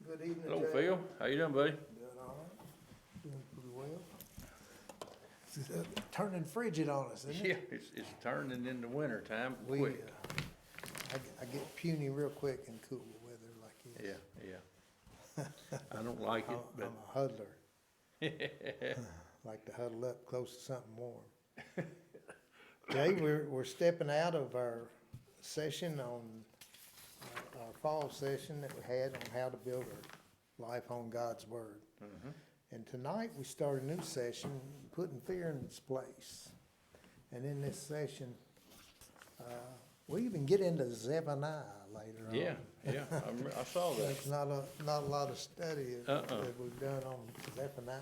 Good evening, Hello, Jay. Phil. How you doing, buddy? Doing all right. Doing pretty well. It's turning frigid on us, isn't Yeah, it? it's turning into winter time We, quick. I get puny real quick in cool weather like this. Yeah, yeah. I don't like it, I'm but a huddler. Like to huddle up close to something warm. Jay, we're stepping out of our session on, our fall session that we had on how to build our life on God's Word. Mhm. And tonight we start a new session, putting fear in its place. And in this session, we even get into Zephaniah later on. yeah, yeah. I saw that. There's not a lot of study that we've done on Zephaniah.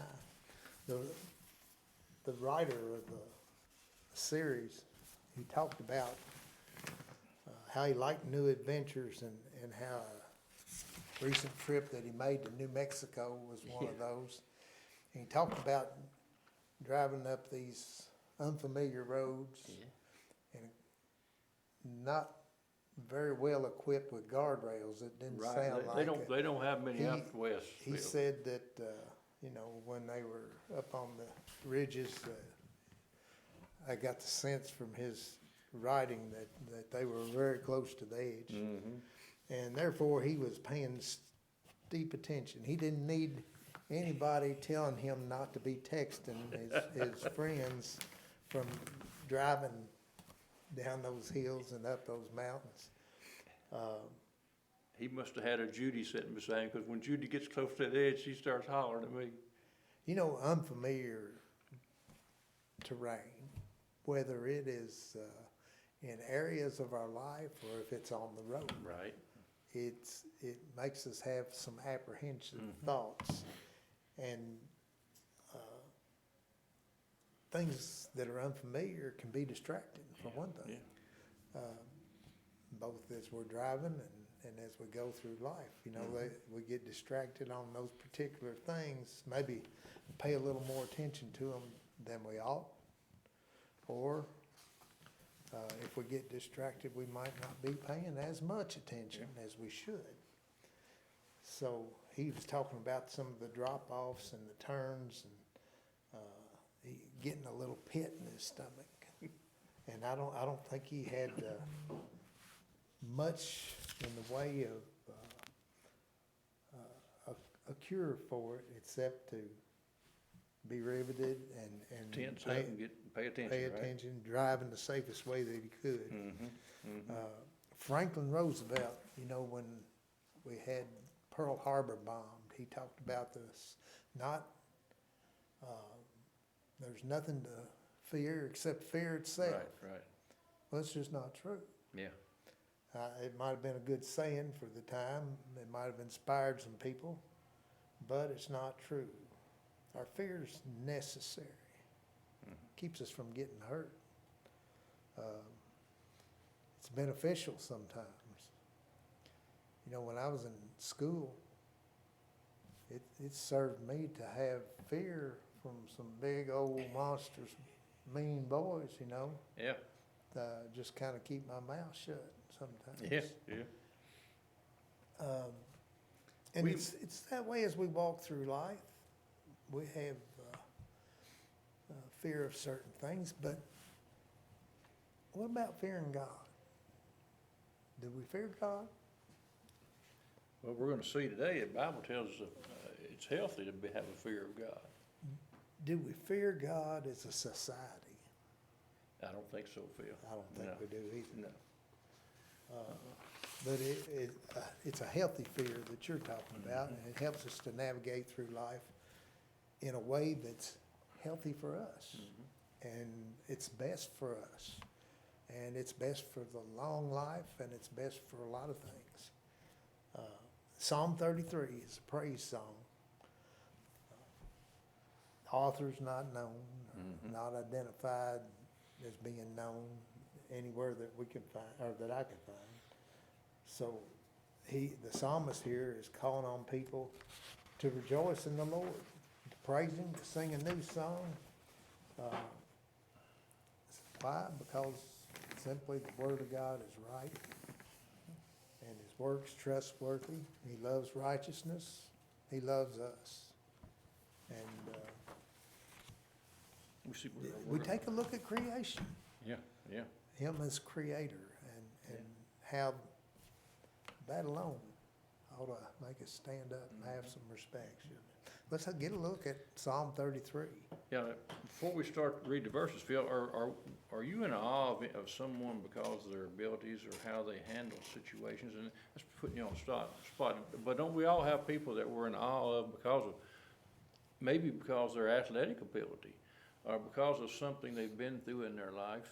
The writer of the series, he talked about how he liked new adventures and how a recent trip that he made to New Mexico was one of those. And he talked about driving up these unfamiliar roads Yeah. and not very well equipped with guardrails. It didn't Right. sound They like don't. it. They don't have many He- out west. He Phil. said that, when they were up on the ridges, I got the sense from his writing that they were very close to the edge. Mhm. And therefore, he was paying deep attention. He didn't need anybody telling him not to be texting his friends from driving down those hills and up those mountains. He must have had a Judy sitting beside him, because when Judy gets close to the edge, she starts hollering at me. Unfamiliar terrain, whether it is in areas of our life or if it's on the road, Right. it makes us have some apprehensive thoughts. And things that are unfamiliar can be distracting, for one thing. Yeah. Both as we're driving and as we go through life. We get distracted on those particular things, maybe pay a little more attention to them than we ought. Or if we get distracted, we might not be paying as much attention as we should. So he was talking about some of the drop-offs and the turns and getting a little pit in his stomach. And I don't think he had much in the way of a cure for it, except to be riveted and Tense up and pay attention. pay right? attention, driving the safest way that he could. Mhm. Mhm. Franklin Roosevelt, when we had Pearl Harbor bombed, he talked about this. There's nothing to fear except fear itself. Right. Right. Well, it's just not true. Yeah. It might have been a good saying for the time. It might have inspired some people, but it's not true. Our fear is necessary. Keeps us from getting hurt. It's beneficial sometimes. When I was in school, it served me to have fear from some big old monsters, mean boys, Yeah. just kind of keep my mouth shut sometimes. Yeah. Yeah. And We- it's that way as we walk through life. We have fear of certain things, but what about fearing God? Do we fear God? Well, we're going to see today. The Bible tells us it's healthy to have a fear of God. Do we fear God as a society? I don't think so, Phil. I don't think No. we do either. No. But it's a healthy fear that you're talking about, and it helps us to navigate through life in a way that's healthy for us. And it's best for us. And it's best for the long life, and it's best for a lot of things. Psalm 33 is a praise song. Author's not known, not identified as being known anywhere that we can find, or that I can find. So the psalmist here is calling on people to rejoice in the Lord, to praise Him, to sing a new song. Why? Because simply the Word of God is right, and His works trustworthy. He loves righteousness. He loves us. And We see, we take a look at creation, yeah, yeah. him as creator, and how that alone ought to make us stand up and have some respect, shouldn't it? Let's get a look at Psalm 33. Yeah, before we start to read the verses, Phil, are you in awe of someone because of their abilities or how they handle situations? And that's putting you on the spot. But don't we all have people that we're in awe of maybe because of their athletic ability or because of something they've been through in their life?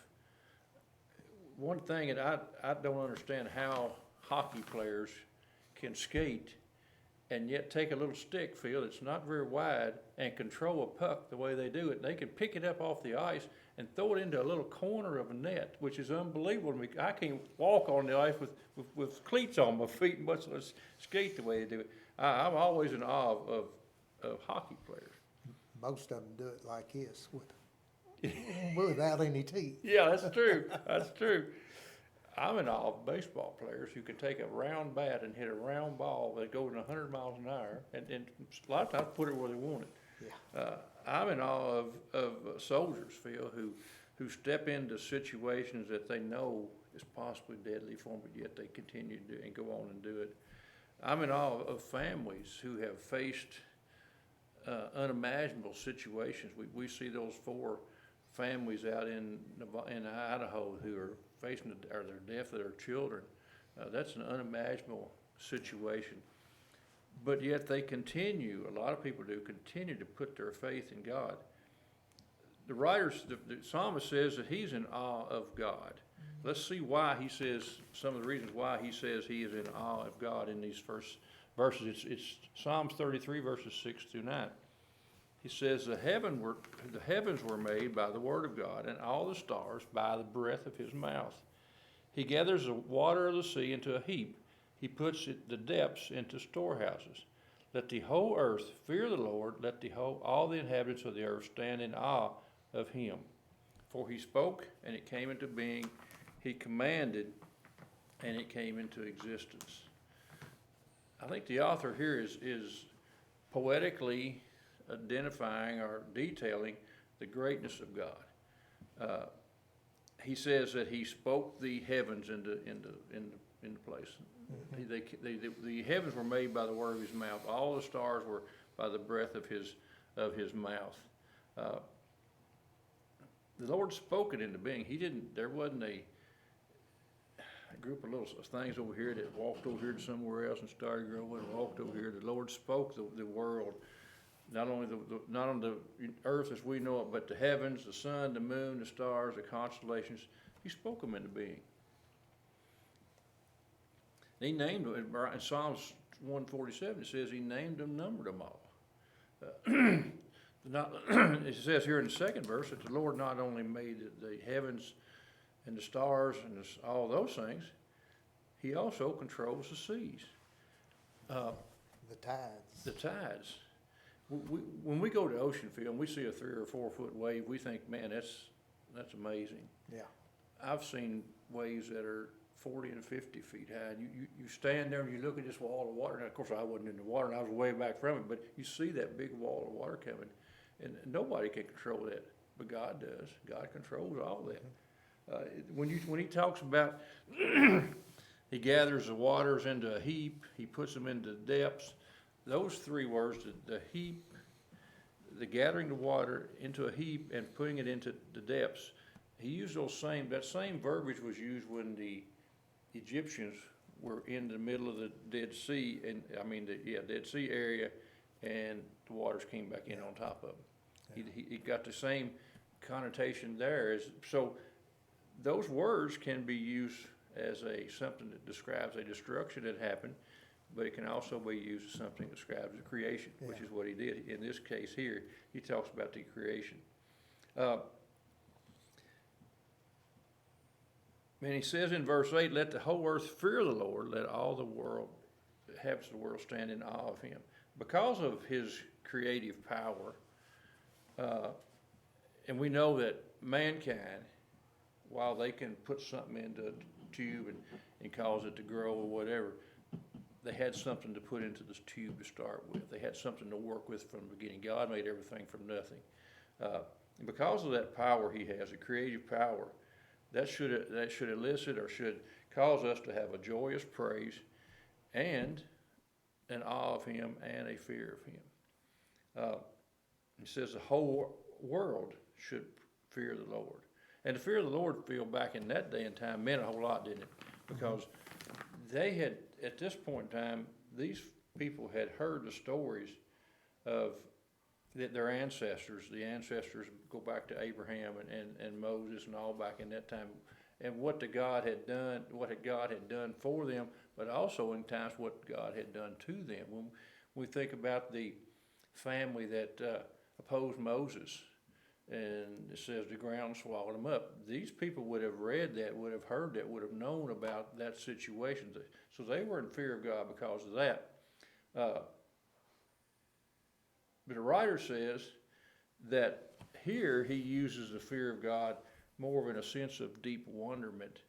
One thing that I don't understand how hockey players can skate and yet take a little stick, Phil, that's not very wide, and control a puck the way they do it. They can pick it up off the ice and throw it into a little corner of a net, which is unbelievable to me. I can't walk on the ice with cleats on my feet, much less skate the way they do it. I'm always in awe of hockey players. Most of them do it like this, without any teeth. Yeah, that's true. That's true. I'm in awe of baseball players who can take a round bat and hit a round ball that goes 100 miles an hour, and a lot of times put it where they want it. Yeah. I'm in awe of soldiers, Phil, who step into situations that they know is possibly deadly for them, but yet they continue to do and go on and do it. I'm in awe of families who have faced unimaginable situations. We see those 4 families out in Idaho who are facing their death of their children. That's an unimaginable situation. But yet they continue, a lot of people do, continue to put their faith in God. The psalmist says that he's in awe of God. Let's see why he says, some of the reasons why he says he is in awe of God in these first verses. It's Psalms 33, verses 6 through 9. He says, the heavens were made by the word of God, and all the stars by the breath of his mouth. He gathers the water of the sea into a heap. He puts the depths into storehouses. Let the whole earth fear the Lord. Let all the inhabitants of the earth stand in awe of him. For he spoke, and it came into being. He commanded, and it came into existence. I think the author here is poetically identifying or detailing the greatness of God. He says that he spoke the heavens into place. Mm-hmm. The heavens were made by the word of his mouth. All the stars were by the breath of his mouth. The Lord spoke it into being. There wasn't a group of little things over here that walked over here to somewhere else and started growing and walked over here. The Lord spoke the world. Not only the earth as we know it, but the heavens, the sun, the moon, the stars, the constellations. He spoke them into being. He named them. In Psalms 147, it says he named them, numbered them all. It says here in the second verse that the Lord not only made the heavens and the stars and all those things, he also controls the seas. The tides. The tides. When we go to ocean field and we see a 3 or 4 foot wave, we think, man, that's amazing. Yeah. I've seen waves that are 40 and 50 feet high. And you stand there and you look at this wall of water. Now, of course, I wasn't in the water and I was way back from it, but you see that big wall of water coming, and nobody can control that, but God does. God controls all that. When he talks about he gathers the waters into a heap, he puts them into depths. Those 3 words, the heap, the gathering the water into a heap and putting it into the depths, he used that same verbiage was used when the Egyptians were in the middle of the Dead Sea, Dead Sea area, and the waters came back in on top of them. Yeah. He got the same connotation there. So those words can be used as something that describes a destruction that happened, but it can also be used as something that describes the creation, which is what he did. In this case here, he talks about the creation. And he says in verse 8, let the whole earth fear the Lord, let all the habits of the world stand in awe of him. Because of his creative power, and we know that mankind, while they can put something into a tube and cause it to grow or whatever, they had something to put into this tube to start with. They had something to work with from the beginning. God made everything from nothing. And because of that power he has, a creative power, that should elicit or should cause us to have a joyous praise and an awe of him and a fear of him. He says the whole world should fear the Lord. And the fear of the Lord feel back in that day and time meant a whole lot, didn't it? Because they had, at this point in time, these people had heard the stories of their ancestors. The ancestors go back to Abraham and Moses and all back in that time. And what God had done for them, but also in times what God had done to them. When we think about the family that opposed Moses, and it says the ground swallowed them up. These people would have read that, would have heard that, would have known about that situation. So they were in fear of God because of that. But the writer says that here he uses the fear of God more in a sense of deep wonderment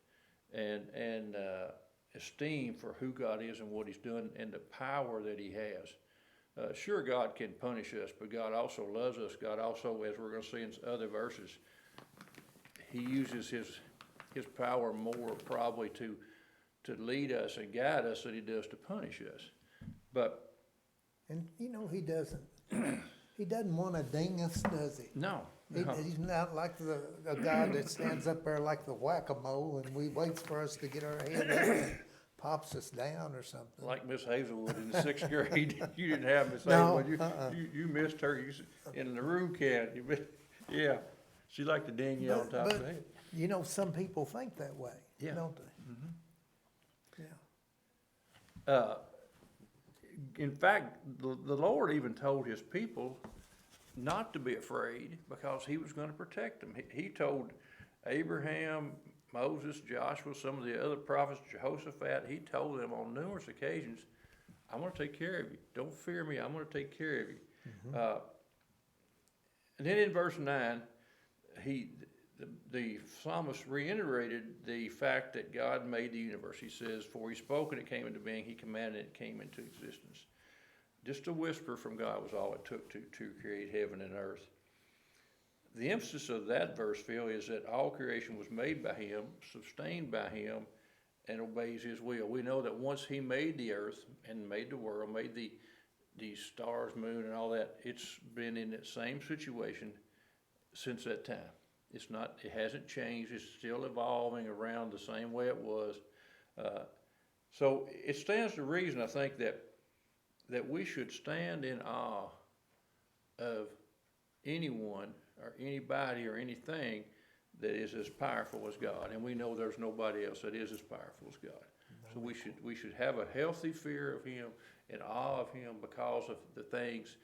and esteem for who God is and what he's done and the power that he has. Sure, God can punish us, but God also loves us. God also, as we're going to see in other verses, he uses his power more probably to lead us and guide us than he does to punish us. But And you know, he doesn't want to ding us, does he? no. He's not like a guy that stands up there like the whack-a-mole and we waits for us to get our head up and pops us down or something. Like Miss Hazelwood in the 6th grade, you didn't have Miss No, Hazelwood. You missed her. In the room can. Yeah, she liked to ding you on top of the head. You know, some people think that way, Yeah. don't they? Mm-hmm. Yeah. In fact, the Lord even told his people not to be afraid because he was going to protect them. He told Abraham, Moses, Joshua, some of the other prophets, Jehoshaphat, he told them on numerous occasions, I'm going to take care of you. Don't fear me. I'm going to take care of you. Mm-hmm. And then in verse 9, the psalmist reiterated the fact that God made the universe. He says, for he spoke and it came into being. He commanded and it came into existence. Just a whisper from God was all it took to create heaven and earth. The emphasis of that verse, Phil, is that all creation was made by him, sustained by him, and obeys his will. We know that once he made the earth and made the world, made the stars, moon, and all that, it's been in that same situation since that time. It hasn't changed. It's still evolving around the same way it was. So it stands to reason, I think, that we should stand in awe of anyone or anybody or anything that is as powerful as God. And we know there's nobody else that is as powerful as God. So we should have a healthy fear of him and awe of him because of the things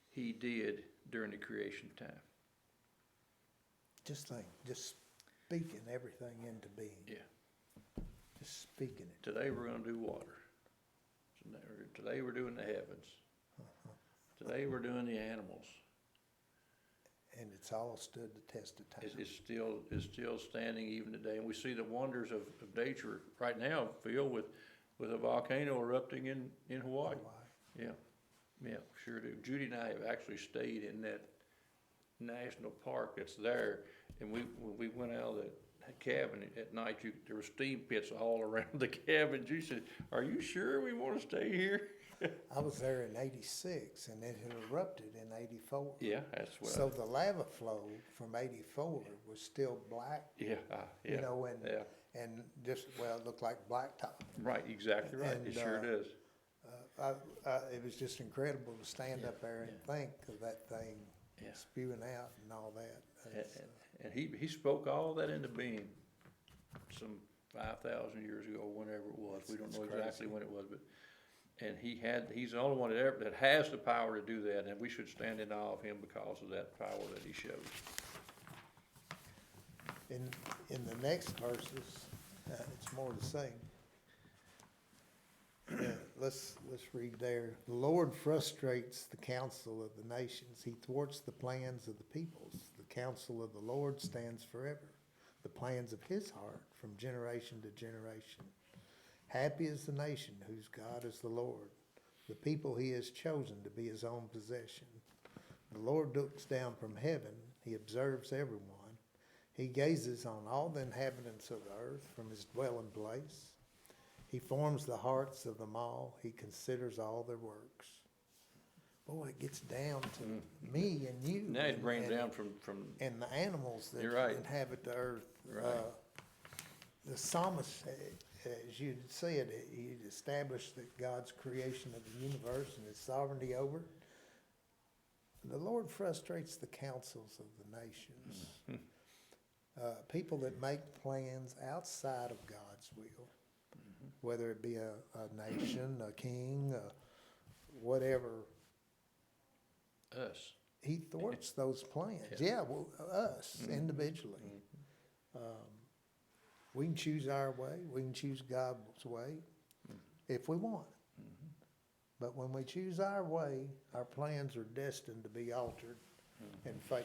he did during the creation time. Just speaking everything into being. Yeah. Just speaking it. Today we're going to do water. Today we're doing the heavens. Today we're doing the animals. And it's all stood the test of time. It's still standing even today. And we see the wonders of nature right now, Phil, with a volcano erupting in Hawaii. Yeah, sure do. Judy and I have actually stayed in that national park that's there. And when we went out of the cabin at night, there were steam pits all around the cabin. She said, are you sure we want to stay here? I was there in '86 and it had erupted in '84. Yeah, that's what. So the lava flow from '84 was still black. Yeah, You know, yeah. And just, well, it looked like blacktop. Right, exactly right. And, it sure does. It was just incredible to stand up there and think of that thing spewing out and all that. And he spoke all that into being some 5,000 years ago, whenever it was. We don't know exactly when it was, but he's the only one that has the power to do that, and we should stand in awe of him because of that power that he shows. In the next verses, it's more the same. Let's read there. The Lord frustrates the counsel of the nations. He thwarts the plans of the peoples. The counsel of the Lord stands forever. The plans of his heart from generation to generation. Happy is the nation whose God is the Lord, the people he has chosen to be his own possession. The Lord looks down from heaven, he observes everyone. He gazes on all the inhabitants of the earth from his dwelling place. He forms the hearts of them all, he considers all their works. Boy, it gets down to me and you. Now he's bringing and- down from, and the animals that You're right. inhabit the earth. Right. The psalmist, as you said, he established that God's creation of the universe and his sovereignty over it. The Lord frustrates the counsels of the nations. People that make plans outside of God's will, whether it be a nation, a king, whatever. us. He thwarts those plans. Yeah, well, us individually. We can choose our way. We can choose God's way if we want. But when we choose our way, our plans are destined to be altered and fail.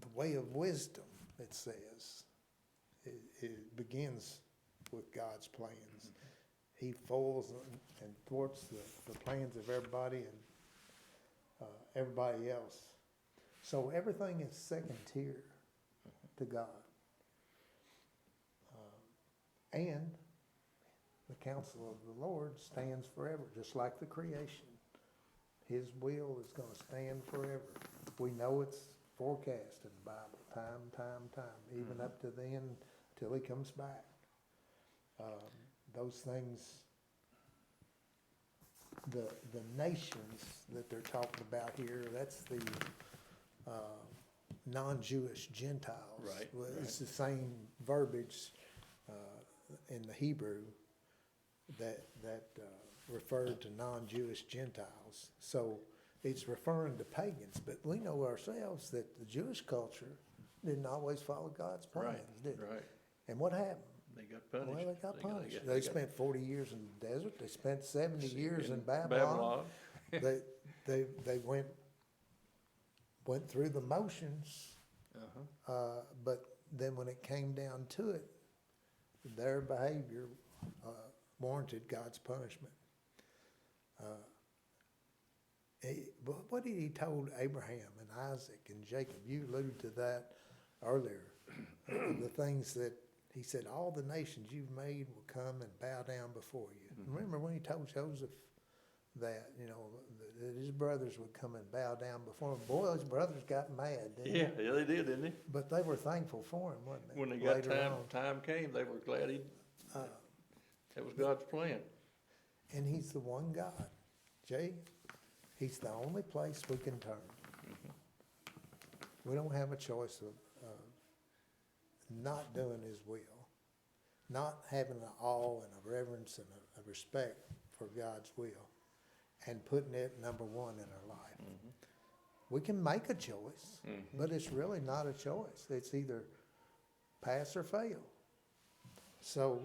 The way of wisdom, it says, it begins with God's plans. He foils and thwarts the plans of everybody and everybody else. So everything is second tier to God. And the counsel of the Lord stands forever, just like the creation. His will is going to stand forever. We know it's forecast in the Bible, time, even up to the end, till he comes back. Those things, the nations that they're talking about here, that's the non-Jewish Gentiles. Right, Well, it's right. the same verbiage in the Hebrew that referred to non-Jewish Gentiles. So it's referring to pagans, but we know ourselves that the Jewish culture didn't always follow God's plans, did it? Right. And what happened? They got punished. Well, they got punished. they They got- spent 40 years in the desert. They spent 70 years in Babylon. They went through the motions, but then when it came down to it, their behavior warranted God's punishment. What did he told Abraham and Isaac and Jacob? You alluded to that earlier. The things that he said, all the nations you've made will come and bow down before you. Remember when he told Joseph that, that his brothers would come and bow down before him? Boy, his brothers got mad, didn't Yeah, they? yeah, they did, didn't they? But they were thankful for him, wasn't they? When they got Later on. time came, they were glad that was God's plan. And he's the one God. Jay, he's the only place we can turn. We don't have a choice of not doing his will, not having an awe and a reverence and a respect for God's will, and putting it number one in our life. We can make a choice, but it's really not a choice. It's either pass or fail. So,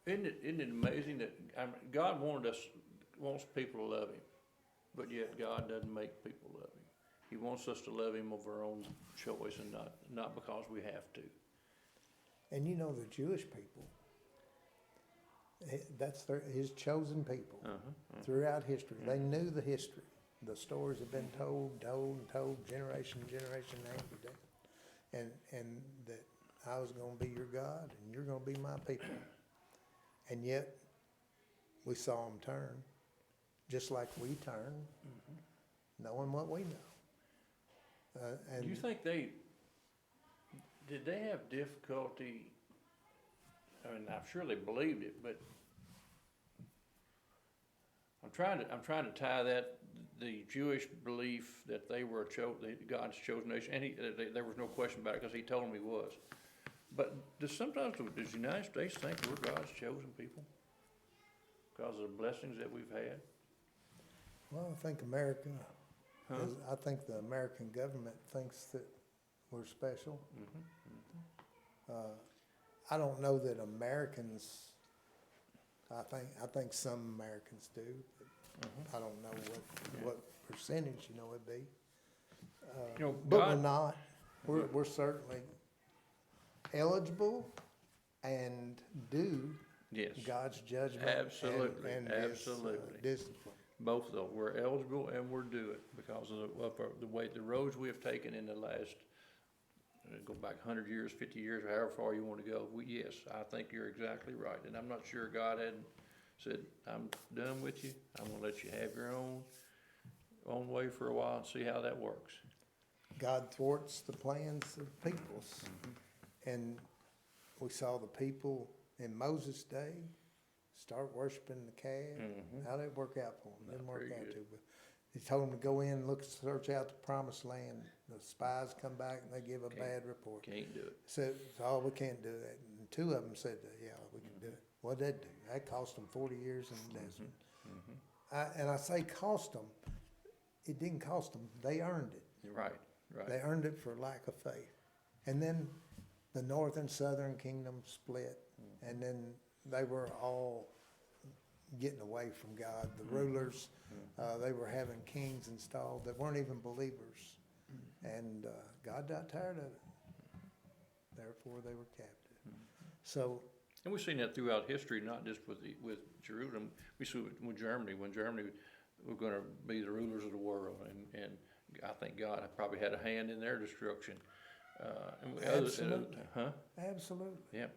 Isn't it amazing that God wants people to love him, but yet God doesn't make people love him. He wants us to love him of our own choice and not because we have to. and the Jewish people, that's his chosen people throughout history. They knew the history. The stories have been told, generation after day. And that I was going to be your God and you're going to be my people. And yet, we saw them turn, just like we turn, knowing what we know. Do you think did they have difficulty? I mean, I'm sure they believed it, but I'm trying to tie the Jewish belief that they were God's chosen nation, and there was no question about it because he told them he was. But does the United States think we're God's chosen people because of the blessings that we've had? Well, I think I think the American government thinks that we're special. I don't know that Americans, I think some Americans do, but I don't know what percentage, it'd be. But we're God, not. We're certainly eligible and do Yes, God's judgment. Absolutely, and His, absolutely. discipline. both of those. We're eligible and we're due it because of the way, the roads we have taken in the last, go back 100 years, 50 years, or however far you want to go. Yes, I think you're exactly right. And I'm not sure God had said, I'm done with you. I'm gonna let you have your own way for a while and see how that works. God thwarts the plans of peoples. And we saw the people in Moses' day start worshiping the calf. How'd it work out for them? Not Didn't work very out good. too well. He told them to go in, look, search out the promised land. The spies come back and they give a bad report. Can't do it. Said, oh, we can't do that. And two of them said, yeah, we can do it. What'd that do? That cost them 40 years in the desert. And I say cost them, it didn't cost them. They earned it. You're right, They earned it for lack of faith. And then the northern southern kingdom split, and then they were all getting away from God. The rulers, they were having kings installed that weren't even believers. And God got tired of it. Therefore, they were captive. So, And we've seen that throughout history, not just with Jerusalem. We see it with Germany, when Germany were gonna be the rulers of the world, and I think God probably had a hand in their destruction. Absolutely. Huh? absolutely, Yep,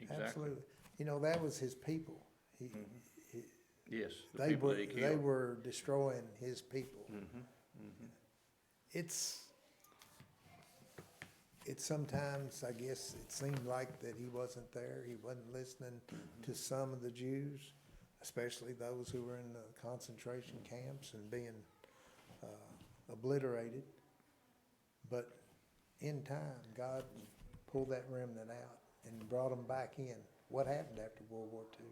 exactly. absolutely. You know, that was his people. Yes, the They people were, that he they killed. were destroying his people. It's sometimes, I guess, it seemed like that he wasn't there. He wasn't listening to some of the Jews, especially those who were in the concentration camps and being obliterated. But in time, God pulled that remnant out and brought them back in. What happened after World War II?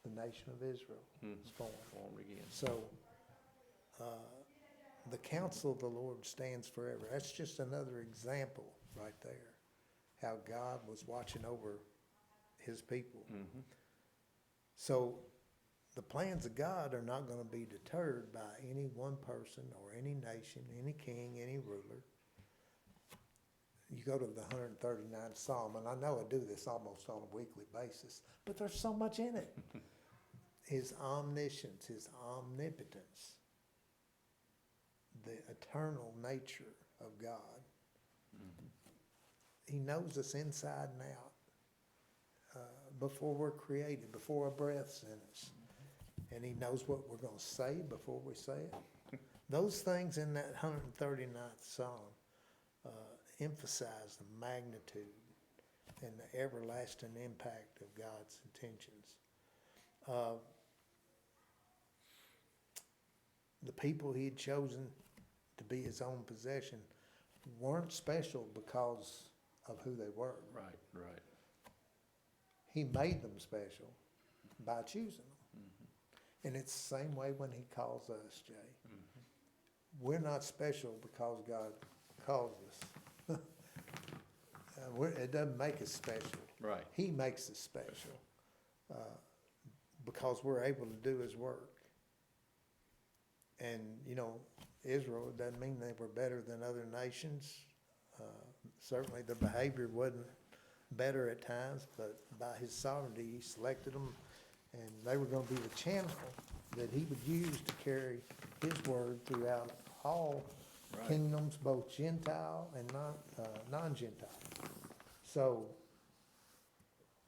The nation of Israel was formed. Formed again. So, the counsel of the Lord stands forever. That's just another example right there, how God was watching over his people. So, the plans of God are not gonna be deterred by any one person or any nation, any king, any ruler. You go to the 139th Psalm, and I know I do this almost on a weekly basis, but there's so much in it. His omniscience, his omnipotence, the eternal nature of God. He knows us inside and out, before we're created, before a breath's in us. And he knows what we're gonna say before we say it. Those things in that 139th Psalm emphasize the magnitude and the everlasting impact of God's intentions. The people he had chosen to be his own possession weren't special because of who they were. Right. He made them special by choosing them. And it's the same way when he calls us, Jay. We're not special because God calls us. It doesn't make us special. Right. He makes us special because we're able to do his work. And, you know, Israel, it doesn't mean they were better than other nations. Certainly their behavior wasn't better at times, but by his sovereignty, he selected them, and they were going to be the channel that he would use to carry his word throughout all kingdoms, both Gentile and non-Gentile. So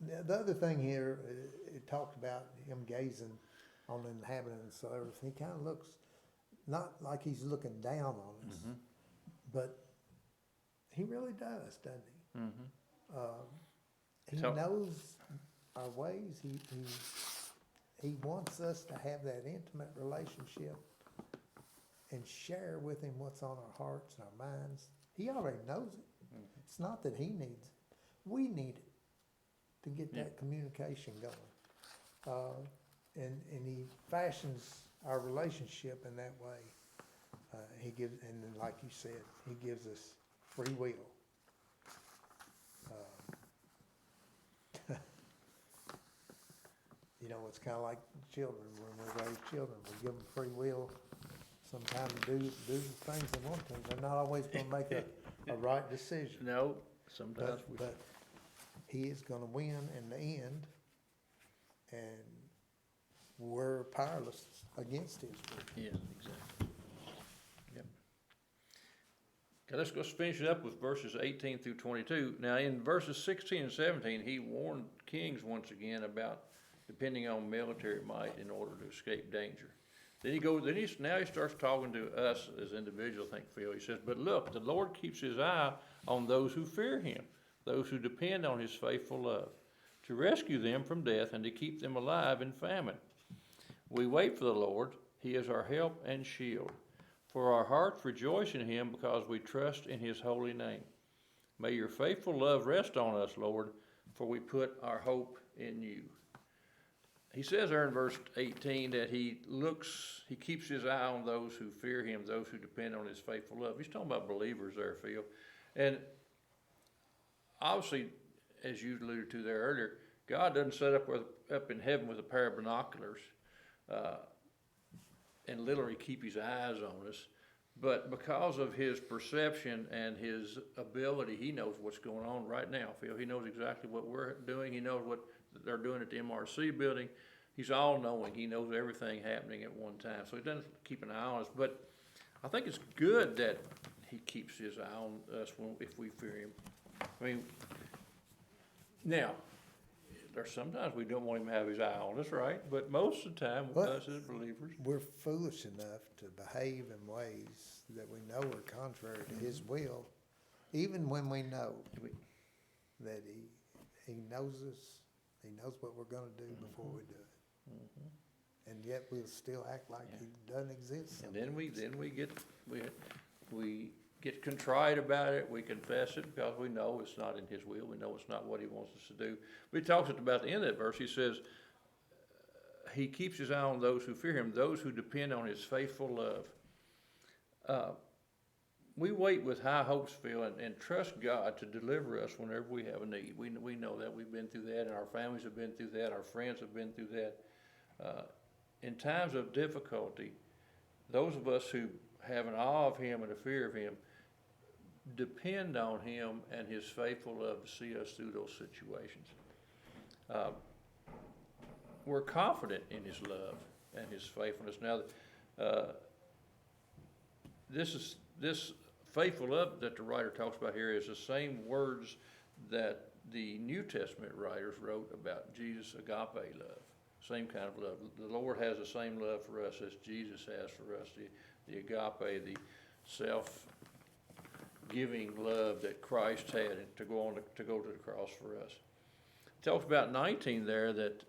the other thing here, it talked about him gazing on the inhabitants of earth. He kind of looks, not like he's looking down on us, but he really does, doesn't he? He So- knows our ways. He wants us to have that intimate relationship and share with him what's on our hearts and our minds. He already knows it. It's not that he needs it. We need it to get that communication going. And he fashions our relationship in that way. He gives, and then like you said, he gives us free will. You know, it's kind of like children. When we raise children, we give them free will. Sometimes do the things they want to. They're not always going to make a right decision. No, sometimes But he is gonna win in the end, and we're powerless against his will. Yeah, exactly. Yep. Okay, let's finish it up with verses 18 through 22. Now, in verses 16 and 17, he warned kings once again about depending on military might in order to escape danger. Now he starts talking to us as individuals, I think, Phil. He says, "But look, the Lord keeps his eye on those who fear him, those who depend on his faithful love, to rescue them from death and to keep them alive in famine. We wait for the Lord. He is our help and shield. For our hearts rejoice in him because we trust in his holy name. May your faithful love rest on us, Lord, for we put our hope in you." He says there in verse 18 that he keeps his eye on those who fear him, those who depend on his faithful love. He's talking about believers there, Phil. And obviously, as you alluded to there earlier, God doesn't set up in heaven with a pair of binoculars and literally keep his eyes on us. But because of his perception and his ability, he knows what's going on right now, Phil. He knows exactly what we're doing. He knows what they're doing at the MRC building. He's all-knowing. He knows everything happening at one time. So he doesn't keep an eye on us. But I think it's good that he keeps his eye on us if we fear him. I mean, now, there's sometimes we don't want him to have his eye on us, right? But most of the time, Well, us as believers, We're foolish enough to behave in ways that we know are contrary to his will, even when we know that he knows us, he knows what we're gonna do before we do it. And yet we'll still act like he doesn't exist. and then we get contrite about it. We confess it because we know it's not in his will. We know it's not what he wants us to do. But he talks about the end of that verse. He says, he keeps his eye on those who fear him, those who depend on his faithful love. We wait with high hopes, Phil, and trust God to deliver us whenever we have a need. We know that. We've been through that, and our families have been through that. Our friends have been through that. In times of difficulty, those of us who have an awe of him and a fear of him depend on him and his faithful love to see us through those situations. We're confident in his love and his faithfulness. Now, this faithful love that the writer talks about here is the same words that the New Testament writers wrote about Jesus' agape love. Same kind of love. The Lord has the same love for us as Jesus has for us. The agape, the self-giving love that Christ had to go to the cross for us. It talks about 19 there that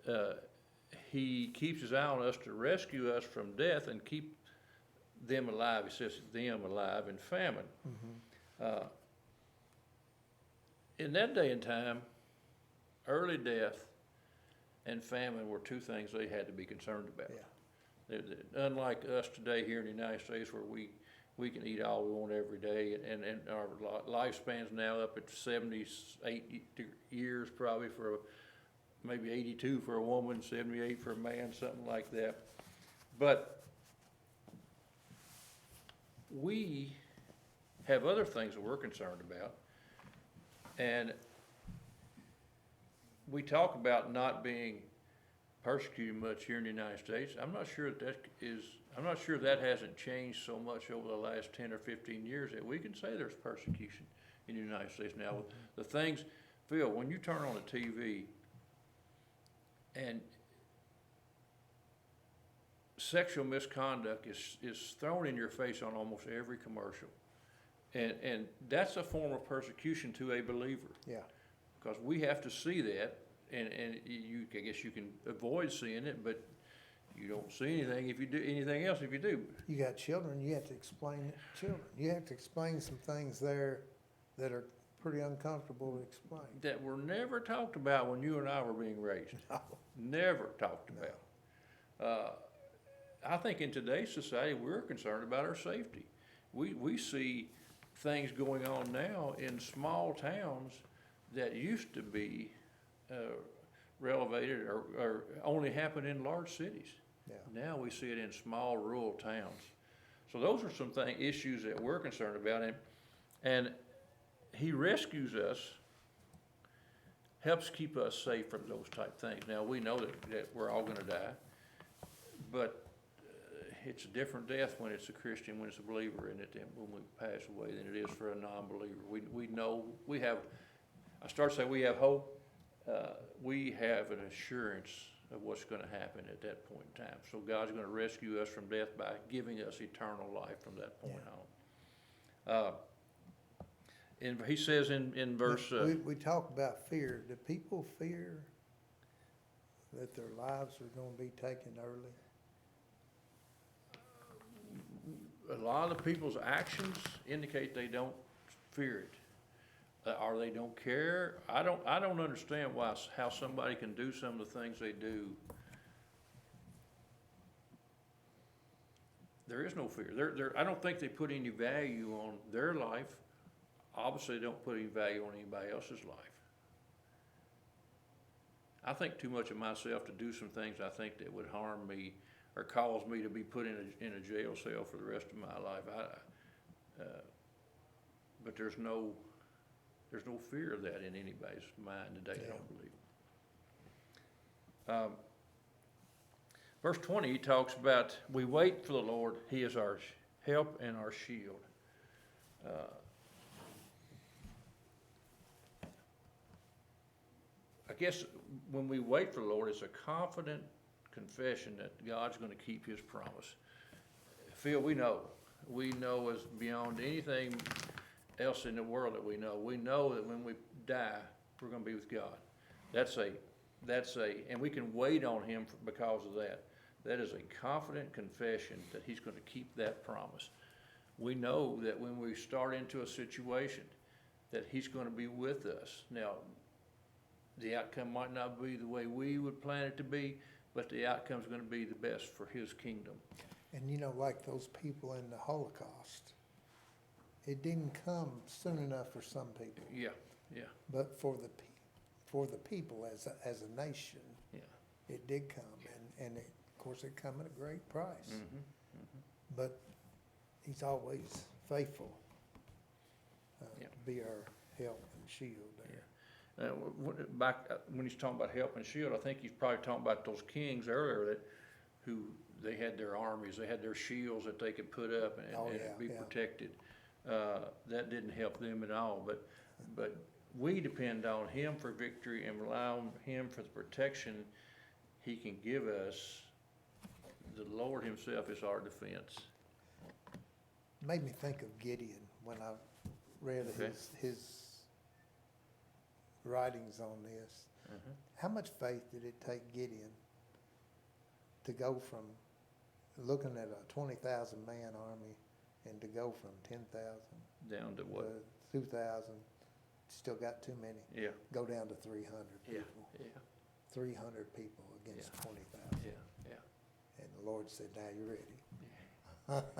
he keeps his eye on us to rescue us from death and keep them alive. He says them alive in famine. In that day and time, early death and famine were two things they had to be concerned about. Unlike us today here in the United States, where we can eat all we want every day, and our lifespan's now up at 78 years probably for maybe 82 for a woman, 78 for a man, something like that. But we have other things that we're concerned about, and we talk about not being persecuted much here in the United States. I'm not sure that hasn't changed so much over the last 10 or 15 years that we can say there's persecution in the United States now. The things, Phil, when you turn on the TV and sexual misconduct is thrown in your face on almost every commercial, and that's a form of persecution to a believer. Yeah. Because we have to see that, and I guess you can avoid seeing it, but you don't see anything if you do anything else if you do. You got children, you have to explain it to children. You have to explain some things there that are pretty uncomfortable to explain. That were never talked about when you and I were being raised. No. Never talked about. I think in today's society, we're concerned about our safety. We see things going on now in small towns that used to be relegated or only happen in large cities. Yeah. Now we see it in small rural towns. So those are some issues that we're concerned about. And he rescues us. helps keep us safe from those type things. Now, we know that we're all gonna die, but it's a different death when it's a Christian, when it's a believer in it, and when we pass away than it is for a non-believer. We know, we have, I start to say we have hope, we have an assurance of what's gonna happen at that point in time. So God's gonna rescue us from death by giving us eternal life from that point on. And he says in verse, We talk about fear. Do people fear that their lives are gonna be taken early? a lot of people's actions indicate they don't fear it, or they don't care. I don't understand how somebody can do some of the things they do. There is no fear. I don't think they put any value on their life. Obviously, they don't put any value on anybody else's life. I think too much of myself to do some things I think that would harm me or cause me to be put in a jail cell for the rest of my life. But there's no fear of that in anybody's mind today, I don't believe. Verse 20, he talks about, we wait for the Lord. He is our help and our shield. I guess when we wait for the Lord, it's a confident confession that God's going to keep his promise. Phil, we know as beyond anything else in the world that we know that when we die, we're going to be with God. And we can wait on him because of that. That is a confident confession that he's going to keep that promise. We know that when we start into a situation, that he's going to be with us. Now, the outcome might not be the way we would plan it to be, but the outcome is going to be the best for his kingdom. And like those people in the Holocaust, it didn't come soon enough for some people. Yeah. But for the people as a nation, Yeah. it did come, and of course it come at a great price. Mm-hmm. But he's always faithful Yeah. to be our help and shield there. Yeah. Back when he's talking about help and shield, I think he's probably talking about those kings earlier who they had their armies, they had their shields that they could put up and be protected. That didn't help them at all, but we depend on him for victory and rely on him for the protection he can give us. The Lord himself is our defense. Made me think of Gideon when I read his writings on this. Uh-huh. How much faith did it take Gideon to go from looking at a 20,000 man army and to go from 10,000 down to what? 2,000? Still got too many. Yeah. Go down to 300 people. Yeah. 300 people against 20,000. Yeah. And the Lord said, "Now you're ready."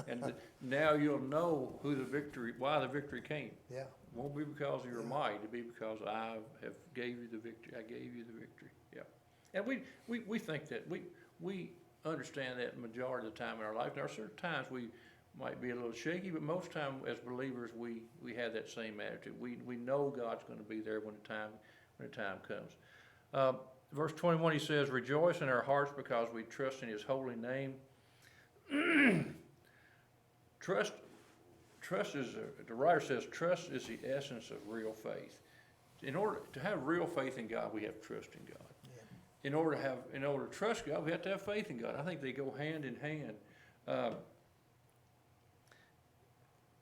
And now you'll know why the victory came. Yeah. It won't be because of your might, it'll be because I have gave you the victory. I gave you the victory. Yeah. And we think that we understand that majority of the time in our life. There are certain times we might be a little shaky, but most time as believers we have that same attitude. We know God's going to be there when the time comes. Verse 21, he says, "Rejoice in our hearts because we trust in his holy name." Trust is, the writer says, trust is the essence of real faith. In order to have real faith in God, we have to trust in God. Yeah. In order to trust God, we have to have faith in God. I think they go hand in hand.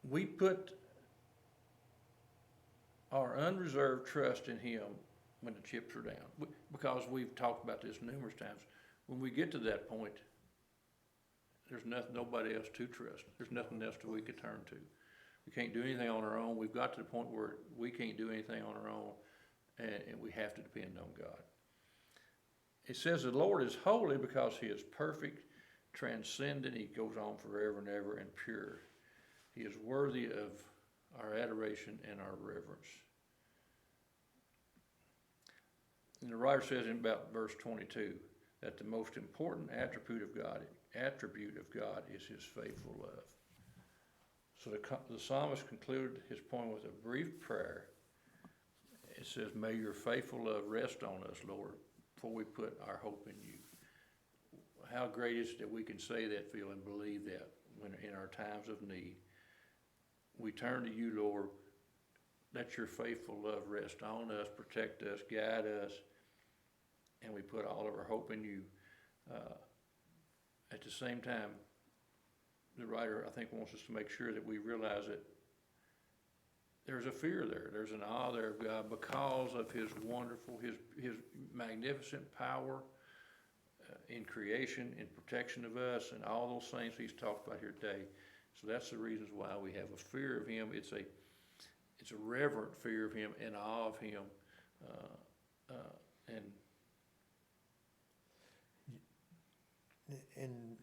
We put our unreserved trust in him when the chips are down, because we've talked about this numerous times. When we get to that point, there's nobody else to trust. There's nothing else that we could turn to. We can't do anything on our own. We've got to the point where we can't do anything on our own, and we have to depend on God. It says the Lord is holy because he is perfect, transcendent. He goes on forever and ever, and pure. He is worthy of our adoration and our reverence. And the writer says in about verse 22 that the most important attribute of God is his faithful love. So the psalmist concluded his poem with a brief prayer. it says, may your faithful love rest on us, Lord, before we put our hope in you. How great is it that we can say that, Phil, and believe that when in our times of need. We turn to you, Lord. Let your faithful love rest on us, protect us, guide us, and we put all of our hope in you. At the same time, the writer, I think, wants us to make sure that we realize that there's a fear there. There's an awe there of God because of his wonderful, his magnificent power in creation, in protection of us, and all those things he's talked about here today. So that's the reasons why we have a fear of him. It's a reverent fear of him and awe of him. And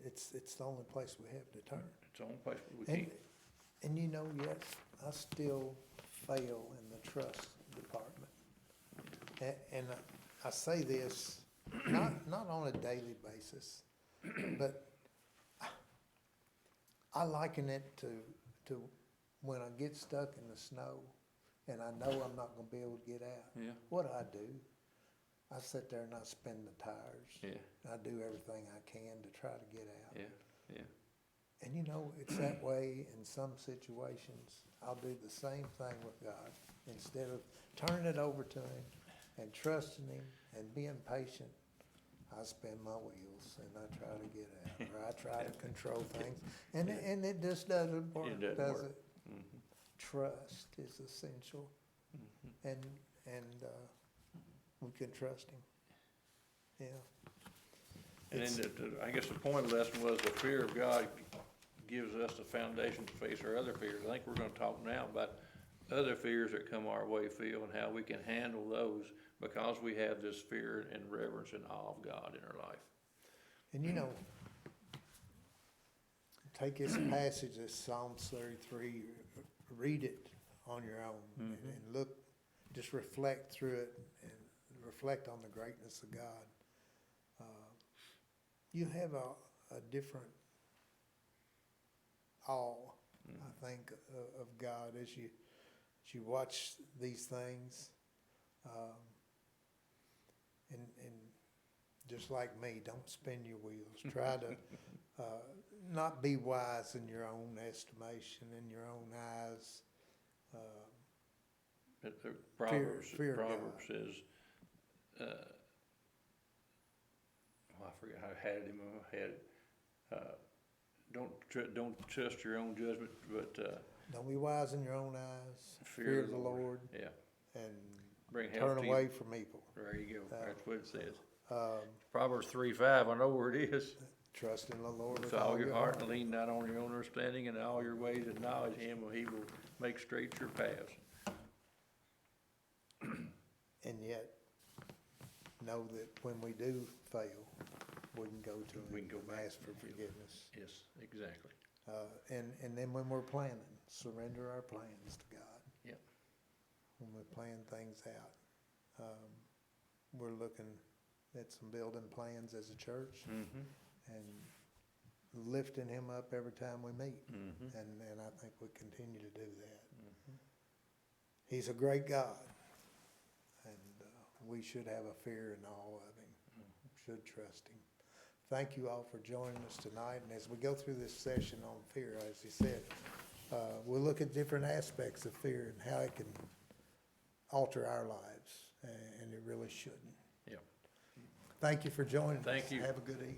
it's the only place we have to turn. It's the only place we And, can't. and you know, yes, I still fail in the trust department. And I say this, not on a daily basis, but I liken it to when I get stuck in the snow and I know I'm not gonna be able to get out. Yeah, What do? I sit there and I spin the tires. yeah, I do everything I can to try to get out. yeah, yeah. And you know, it's that way in some situations. I'll do the same thing with God. Instead of turning it over to him and trusting him and being patient, I spin my wheels and I try to get out, or I try to control things. And it just doesn't work, It doesn't does work. it? Mhm, Trust is essential, mhm. and we can trust him. Yeah. And It's- then I guess the point of the lesson was the fear of God gives us the foundation to face our other fears. I think we're gonna talk now about other fears that come our way, Phil, and how we can handle those because we have this fear and reverence and awe of God in our life. And you know, take this passage, this Psalms 33, read it on your own and look, just reflect through it and reflect on the greatness of God. You have a different awe, I think, of God as you watch these things. And just like me, don't spin your wheels. Try to not be wise in your own estimation, in your own eyes. But the Proverbs fear of Proverbs says, I forget how I had it in my head. Don't trust your own judgment, but Don't be wise in your own eyes. fear Fear the Lord, Yeah, and bring health turn to away you. from evil. There you go. That's what it says. Um, Proverbs 3:5. I know where it is. Trust in the Lord With all your heart, and lean not on your own understanding, and all your ways acknowledge him, and he will make straight your paths. And yet, know that when we do fail, we can go to We him can go and back. ask for forgiveness. Yes, exactly. And then when we're planning, surrender our plans to God. Yep. When we plan things out. We're looking at some building plans as a church Mm-hmm. and lifting him up every time we meet. Mm-hmm. And I think we continue to do that. Mm-hmm. He's a great God, and we should have a fear and awe of him, should trust him. Thank you all for joining us tonight, and as we go through this session on fear, as he said, we'll look at different aspects of fear and how it can alter our lives, and it really shouldn't. Yep. Thank you for joining us. Thank you. Have a good evening.